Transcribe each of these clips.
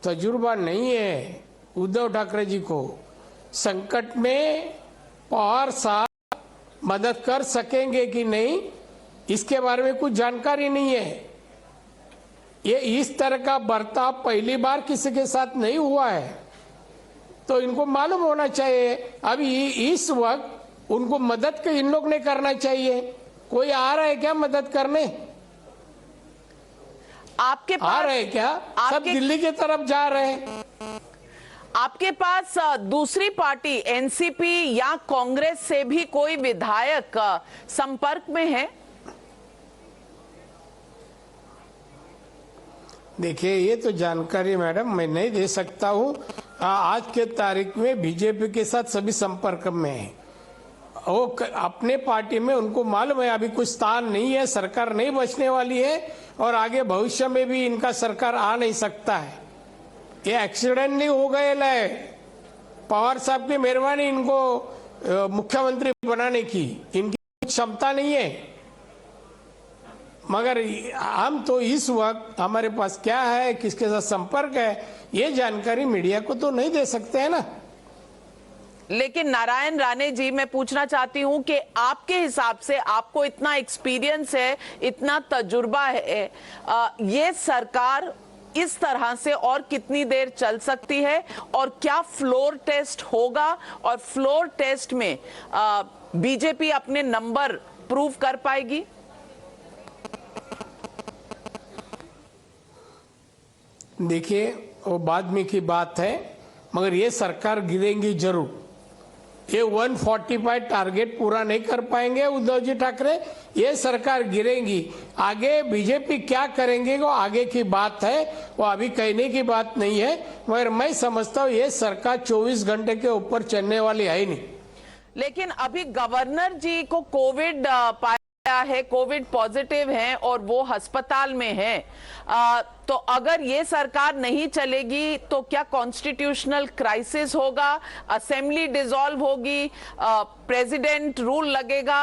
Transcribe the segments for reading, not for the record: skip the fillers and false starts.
तजुर्बा नहीं है उद्धव ठाकरे जी को। संकट में पवार साहब मदद कर सकेंगे कि नहीं, इसके बारे में कुछ जानकारी नहीं है। ये इस तरह का बर्ताव पहली बार किसी के साथ नहीं हुआ है, तो इनको मालूम होना चाहिए। अभी इस वक्त उनको मदद इन लोग ने करना चाहिए। कोई आ रहा है क्या मदद करने? आपके पास आ रहे हैं क्या? सब दिल्ली की तरफ जा रहे हैं। आपके पास दूसरी पार्टी एनसीपी या कांग्रेस से भी कोई विधायक संपर्क में है? देखिए, ये तो जानकारी मैडम मैं नहीं दे सकता हूँ। आज के तारीख में बीजेपी के साथ सभी संपर्क में है। वो अपने पार्टी में उनको मालूम है अभी कुछ स्थान नहीं है, सरकार नहीं बचने वाली है और आगे भविष्य में भी इनका सरकार आ नहीं सकता है। ये एक्सीडेंट नहीं हो गए है, पवार साहब की मेहरबानी इनको मुख्यमंत्री बनाने की, इनकी क्षमता नहीं है। मगर हम तो इस वक्त हमारे पास क्या है, किसके साथ संपर्क है, ये जानकारी मीडिया को तो नहीं दे सकते हैं ना। लेकिन नारायण राणे जी, मैं पूछना चाहती हूं कि आपके हिसाब से, आपको इतना एक्सपीरियंस है, इतना तजुर्बा है, ये सरकार इस तरह से और कितनी देर चल सकती है और क्या फ्लोर टेस्ट होगा और फ्लोर टेस्ट में बीजेपी अपने नंबर प्रूव कर पाएगी? देखिए, वो बाद में की बात है, मगर ये सरकार गिरेंगी जरूर। ये 145 टारगेट पूरा नहीं कर पाएंगे उद्धव जी ठाकरे, ये सरकार गिरेंगी। आगे बीजेपी क्या करेंगे वो आगे की बात है, वो अभी कहने की बात नहीं है। मगर मैं समझता हूँ ये सरकार 24 घंटे के ऊपर चलने वाली है ही नहीं। लेकिन अभी गवर्नर जी को कोविड पाया है, कोविड पॉजिटिव हैं और वो अस्पताल में हैं। तो अगर ये सरकार नहीं चलेगी तो क्या कॉन्स्टिट्यूशनल क्राइसिस होगा, असेंबली डिसॉल्व होगी, प्रेसिडेंट रूल लगेगा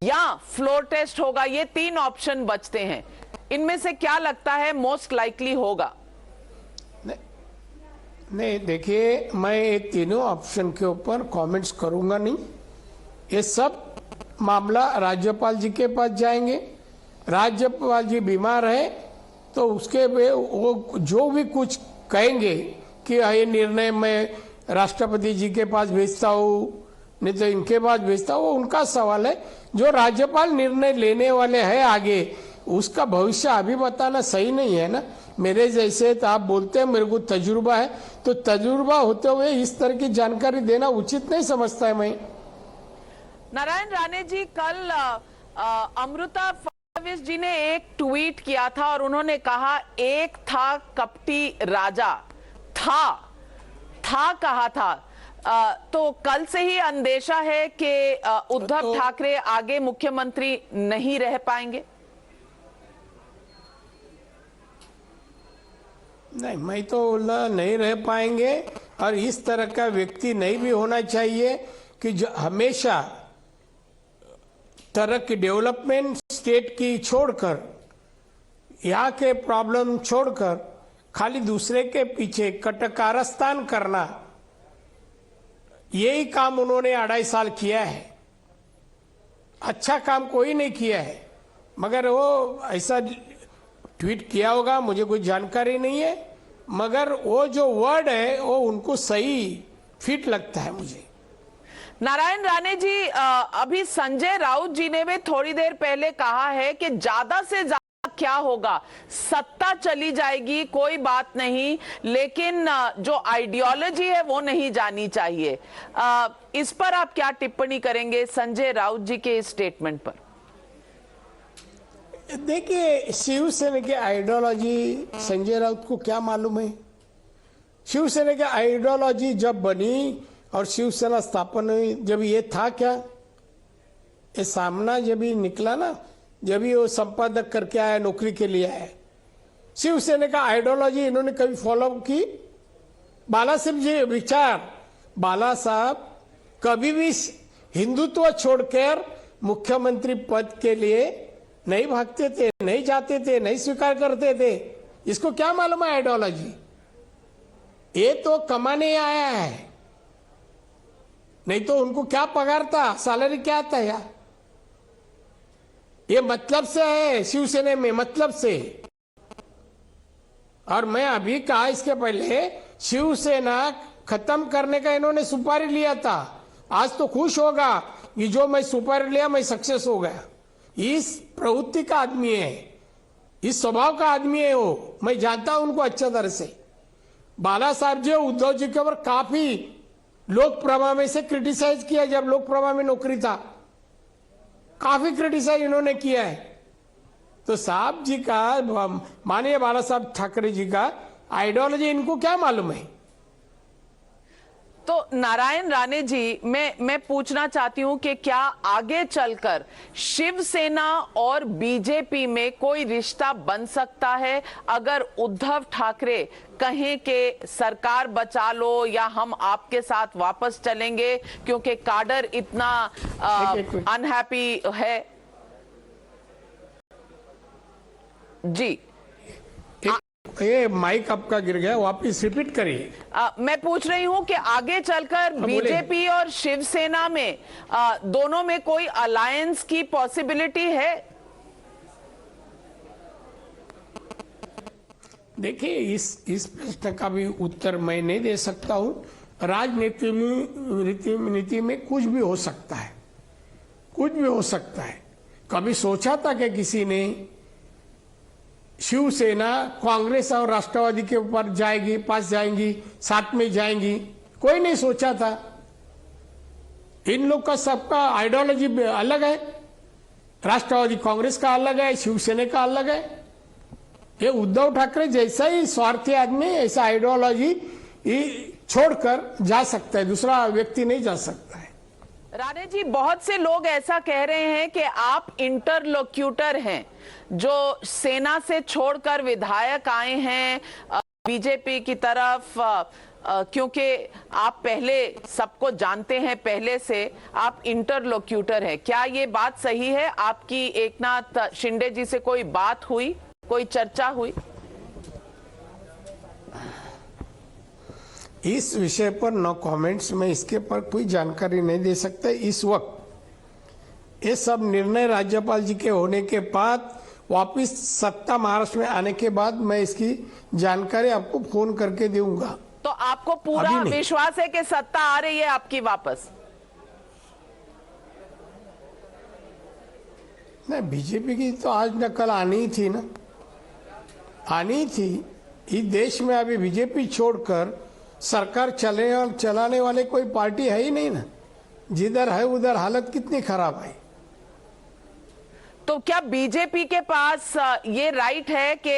या फ्लोर टेस्ट होगा? ये तीन ऑप्शन बचते हैं, इनमें से क्या लगता है मोस्ट लाइकली होगा? नहीं, देखिए, मैं ये तीनों ऑप्शन के ऊपर कमेंट्स करूंगा नहीं। ये सब मामला राज्यपाल जी के पास जाएंगे। राज्यपाल जी बीमार है तो उसके वो जो भी कुछ कहेंगे कि ये निर्णय मैं राष्ट्रपति जी के पास भेजता हूँ, नहीं तो इनके पास भेजता हूँ, वो उनका सवाल है। जो राज्यपाल निर्णय लेने वाले हैं आगे, उसका भविष्य अभी बताना सही नहीं है ना। मेरे जैसे तो आप बोलते हैं मेरे को तजुर्बा है, तो तजुर्बा होते हुए इस तरह की जानकारी देना उचित नहीं समझता है मैं। नारायण राणे जी, कल अमृता फडणवीस जी ने एक ट्वीट किया था और उन्होंने कहा एक था कपटी राजा, था कहा था। तो कल से ही अंदेशा है कि उद्धव ठाकरे आगे मुख्यमंत्री नहीं रह पाएंगे? नहीं, मैं तो बोला नहीं रह पाएंगे और इस तरह का व्यक्ति नहीं भी होना चाहिए कि जो हमेशा तरह की डेवलपमेंट स्टेट की छोड़कर, यहाँ के प्रॉब्लम छोड़कर खाली दूसरे के पीछे कटकारस्थान करना, यही काम उन्होंने 2.5 साल किया है। अच्छा काम कोई नहीं किया है, मगर वो ऐसा ट्वीट किया होगा, मुझे कोई जानकारी नहीं है, मगर वो जो वर्ड है वो उनको सही फिट लगता है मुझे। नारायण राणे जी, अभी संजय राउत जी ने भी थोड़ी देर पहले कहा है कि ज्यादा से ज्यादा क्या होगा, सत्ता चली जाएगी कोई बात नहीं, लेकिन जो आइडियोलॉजी है वो नहीं जानी चाहिए। इस पर आप क्या टिप्पणी करेंगे संजय राउत जी के इस स्टेटमेंट पर? देखिए, शिवसेना की आइडियोलॉजी संजय राउत को क्या मालूम है? शिवसेना की आइडियोलॉजी जब बनी और शिवसेना स्थापन हुई, जब ये था क्या, ये सामना जब ही निकला ना, जब ही वो संपादक करके आया, नौकरी के लिए आया। शिवसेना का आइडियोलॉजी इन्होंने कभी फॉलो की? बाला साहब जी विचार, बाला साहब कभी भी हिंदुत्व छोड़कर मुख्यमंत्री पद के लिए नहीं भागते थे, नहीं जाते थे, नहीं स्वीकार करते थे। इसको क्या मालूम है आइडियोलॉजी? ये तो कमाने आया है, नहीं तो उनको क्या पगार था, सैलरी क्या था यार? ये मतलब से है शिवसेना में, मतलब से। और मैं अभी कहा इसके पहले, शिवसेना खत्म करने का इन्होंने सुपारी लिया था। आज तो खुश होगा कि जो मैं सुपारी लिया मैं सक्सेस हो गया। इस प्रवृत्ति का आदमी है, इस स्वभाव का आदमी है वो। मैं जानता हूं उनको अच्छा तरह से। बाला साहब जी उद्धव जी के ऊपर काफी लोकप्रभा में से क्रिटिसाइज किया, जब लोकप्रभा में नौकरी था काफी क्रिटिसाइज इन्होंने किया है। तो साहब जी का, माननीय बाला साहब ठाकरे जी का आइडियोलॉजी इनको क्या मालूम है? तो नारायण राणे जी, मैं पूछना चाहती हूं कि क्या आगे चलकर शिवसेना और बीजेपी में कोई रिश्ता बन सकता है अगर उद्धव ठाकरे कहें कि सरकार बचा लो या हम आपके साथ वापस चलेंगे, क्योंकि काडर इतना अनहैप्पी है? जी, ये माइक आपका गिर गया, वापिस रिपीट करिए। मैं पूछ रही हूं कि आगे चलकर बीजेपी और शिवसेना में दोनों में कोई अलायंस की पॉसिबिलिटी है? देखिए, इस प्रश्न का भी उत्तर मैं नहीं दे सकता हूं। राजनीति में नीति में कुछ भी हो सकता है, कुछ भी हो सकता है। कभी सोचा था कि किसी ने शिवसेना कांग्रेस और राष्ट्रवादी के ऊपर जाएगी, पास जाएंगी, साथ में जाएंगी? कोई नहीं सोचा था। इन लोग का सबका आइडियोलॉजी अलग है। राष्ट्रवादी कांग्रेस का अलग है, शिवसेना का अलग है। ये उद्धव ठाकरे जैसा ही स्वार्थी आदमी ऐसा आइडियोलॉजी छोड़कर जा सकता है, दूसरा व्यक्ति नहीं जा सकता है। राणे जी, बहुत से लोग ऐसा कह रहे हैं कि आप इंटरलोक्यूटर हैं, जो सेना से छोड़कर विधायक आए हैं बीजेपी की तरफ, क्योंकि आप पहले सबको जानते हैं, पहले से आप इंटरलोक्यूटर हैं। क्या ये बात सही है? आपकी एकनाथ शिंदे जी से कोई बात हुई, कोई चर्चा हुई? इस विषय पर नो कमेंट्स, में इसके पर कोई जानकारी नहीं दे सकता इस वक्त। ये सब निर्णय राज्यपाल जी के होने के बाद, वापिस सत्ता महाराष्ट्र में आने के बाद मैं इसकी जानकारी आपको फोन करके दूंगा। तो आपको पूरा विश्वास है कि सत्ता आ रही है आपकी वापस? नहीं, बीजेपी की तो आज न कल आनी ही थी ना, आनी थी। इस देश में अभी बीजेपी छोड़कर सरकार चलाने वाले कोई पार्टी है ही नहीं ना। जिधर है उधर हालत कितनी खराब है। तो क्या बीजेपी के पास ये राइट है कि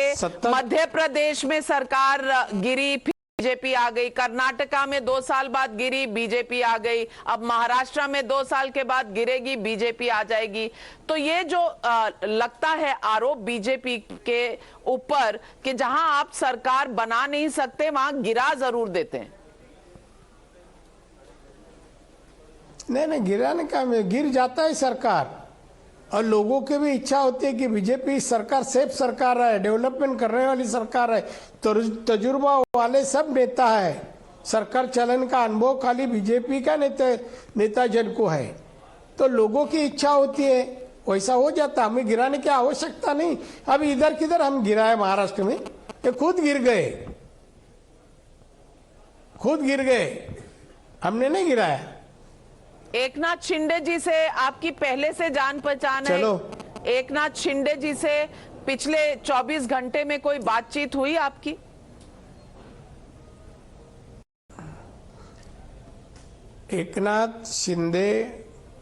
मध्य प्रदेश में सरकार गिरी, फिर बीजेपी आ गई, कर्नाटका में 2 साल बाद गिरी, बीजेपी आ गई, अब महाराष्ट्र में 2 साल के बाद गिरेगी, बीजेपी आ जाएगी? तो ये जो लगता है आरोप बीजेपी के ऊपर कि जहां आप सरकार बना नहीं सकते वहां गिरा जरूर देते हैं। नहीं, गिराने का गिर जाता है सरकार, और लोगों की भी इच्छा होती है कि बीजेपी सरकार सेफ सरकार है, डेवलपमेंट करने वाली सरकार है, तजुर्बा वाले सब नेता है। सरकार चलन का अनुभव खाली बीजेपी का नेता जन को है। तो लोगों की इच्छा होती है, वैसा हो जाता। हमें गिराने की आवश्यकता नहीं। अब इधर किधर हम गिराए महाराष्ट्र में? ये खुद गिर गए, खुद गिर गए, हमने नहीं गिराया। एकनाथ शिंदे जी से आपकी पहले से जान पहचान है? एकनाथ शिंदे जी से पिछले 24 घंटे में कोई बातचीत हुई आपकी? एकनाथ शिंदे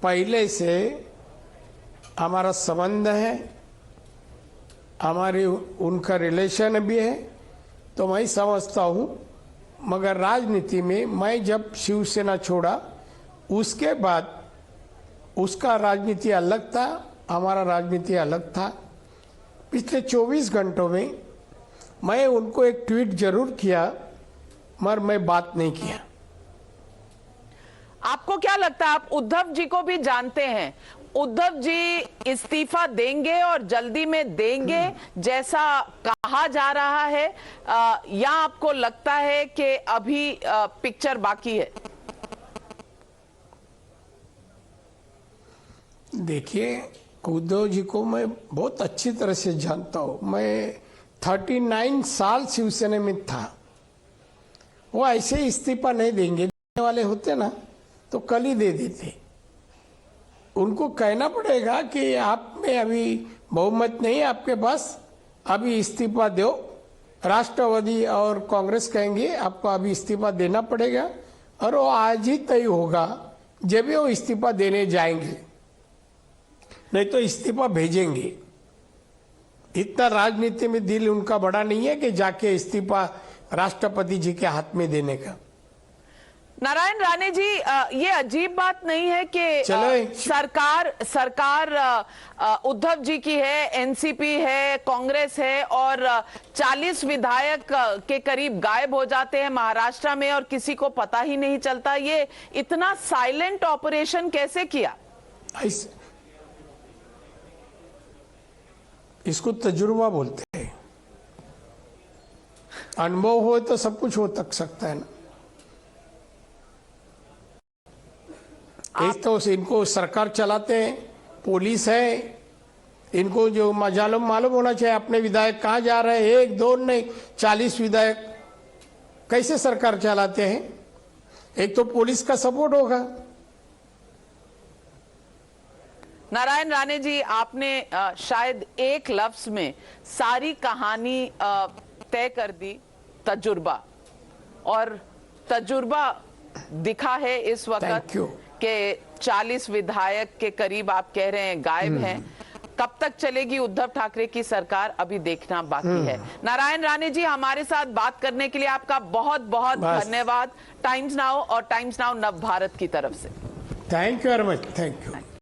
पहले से हमारा संबंध है, हमारी उनका रिलेशन भी है, तो मैं समझता हूं। मगर राजनीति में मैं जब शिवसेना छोड़ा उसके बाद उसका राजनीति अलग था, हमारा राजनीति अलग था। पिछले 24 घंटों में मैं उनको एक ट्वीट जरूर किया, मगर मैं बात नहीं किया। आपको क्या लगता है, आप उद्धव जी को भी जानते हैं, उद्धव जी इस्तीफा देंगे और जल्दी में देंगे जैसा कहा जा रहा है, या आपको लगता है कि अभी पिक्चर बाकी है? देखिए, उद्धव जी को मैं बहुत अच्छी तरह से जानता हूँ। मैं 39 साल शिवसेना में था। वो ऐसे इस्तीफा नहीं देंगे, देने वाले होते ना तो कल ही दे देते। उनको कहना पड़ेगा कि आप में अभी बहुमत नहीं है आपके पास, अभी इस्तीफा दो। राष्ट्रवादी और कांग्रेस कहेंगे आपको अभी इस्तीफा देना पड़ेगा, और वो आज ही तय होगा जब भी वो इस्तीफा देने जाएंगे, नहीं तो इस्तीफा भेजेंगे। इतना राजनीति में दिल उनका बड़ा नहीं है कि जाके इस्तीफा राष्ट्रपति जी के हाथ में देने का। नारायण राणे जी, ये अजीब बात नहीं है कि सरकार उद्धव जी की है, एनसीपी है, कांग्रेस है, और 40 विधायक के करीब गायब हो जाते हैं महाराष्ट्र में और किसी को पता ही नहीं चलता। ये इतना साइलेंट ऑपरेशन कैसे किया? इसको तजुर्बा बोलते हैं। अनुभव हो तो सब कुछ हो तक सकता है ना। एक तो इनको सरकार चलाते हैं, पुलिस है, इनको जो मालूम होना चाहिए अपने विधायक कहाँ जा रहे हैं। एक दो नहीं, 40 विधायक कैसे सरकार चलाते हैं? एक तो पुलिस का सपोर्ट होगा। नारायण राणे जी, आपने शायद एक लफ्ज में सारी कहानी तय कर दी, तजुर्बा। और तजुर्बा दिखा है इस वक्त कि 40 विधायक के करीब आप कह रहे हैं गायब हैं। कब तक चलेगी उद्धव ठाकरे की सरकार, अभी देखना बाकी है। नारायण राणे जी, हमारे साथ बात करने के लिए आपका बहुत बहुत धन्यवाद। टाइम्स नाउ और टाइम्स नाउ नव भारत की तरफ से thank you very much. Thank you.